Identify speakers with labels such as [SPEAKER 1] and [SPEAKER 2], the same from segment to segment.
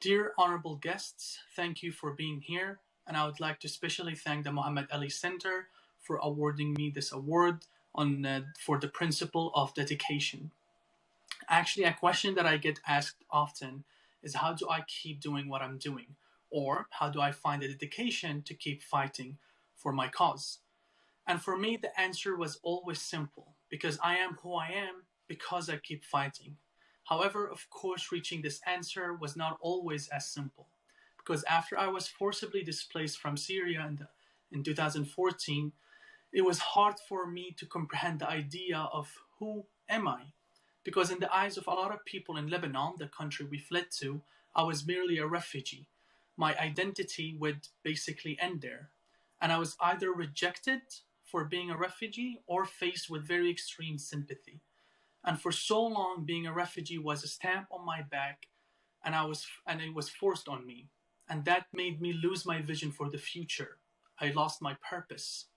[SPEAKER 1] Dear honorable guests, thank you for being here, and I would like to especially thank the Muhammad Ali Center for awarding me this award for the principle of dedication. Actually, a question that I get asked often is how do I keep doing what I'm doing? Or how do I find the dedication to keep fighting for my cause? And for me, the answer was always simple because I am who I am because I keep fighting. However, of course, reaching this answer was not always as simple because after I was forcibly displaced from Syria in 2014, it was hard for me to comprehend the idea of who am I? Because in the eyes of a lot of people in Lebanon, the country we fled to, I was merely a refugee. My identity would basically end there. And I was either rejected for being a refugee or faced with very extreme sympathy. And for so long, being a refugee was a stamp on my back, and it was forced on me. And that made me lose my vision for the future. I lost my purpose.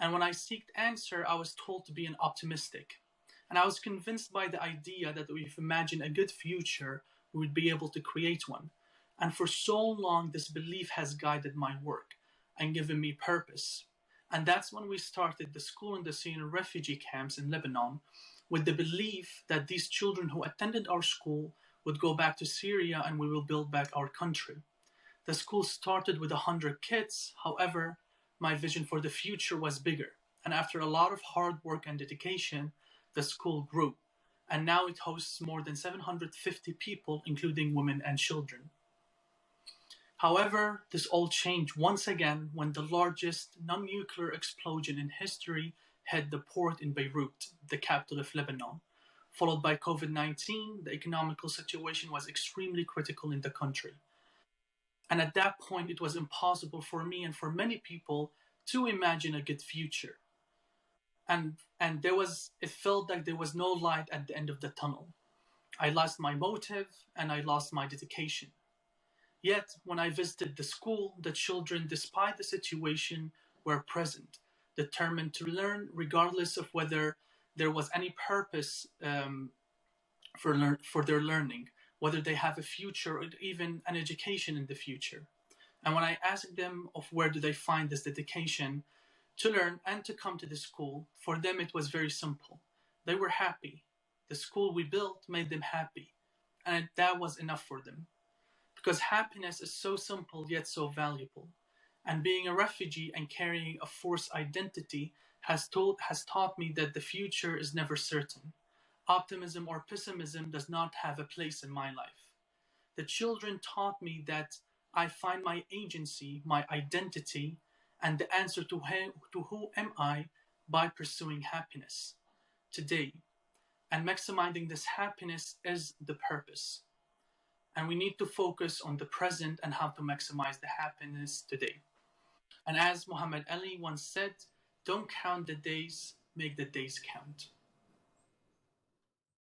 [SPEAKER 1] And when I sought answer, I was told to be an optimistic. And I was convinced by the idea that if we imagine a good future, we would be able to create one. And for so long, this belief has guided my work and given me purpose. And that's when we started the school in the Syrian refugee camps in Lebanon with the belief that these children who attended our school would go back to Syria and we will build back our country. The school started with 100 kids. However, my vision for the future was bigger. And after a lot of hard work and dedication, the school grew. And now it hosts more than 750 people, including women and children. However, this all changed once again when the largest non-nuclear explosion in history hit the port in Beirut, the capital of Lebanon. Followed by COVID-19, the economical situation was extremely critical in the country. And at that point, it was impossible for me and for many people to imagine a good future. And it felt like there was no light at the end of the tunnel. I lost my motive and I lost my dedication. Yet, when I visited the school, the children, despite the situation, were present, determined to learn regardless of whether there was any purpose for their learning, whether they have a future or even an education in the future. And when I asked them of where do they find this dedication to learn and to come to the school, for them it was very simple. They were happy. The school we built made them happy. And that was enough for them. Because happiness is so simple yet so valuable. And being a refugee and carrying a forced identity has taught me that the future is never certain. Optimism or pessimism does not have a place in my life. The children taught me that I find my agency, my identity, and the answer to who am I by pursuing happiness today. And maximizing this happiness is the purpose. And we need to focus on the present and how to maximize the happiness today. And as Muhammad Ali once said, don't count the days, make the days count.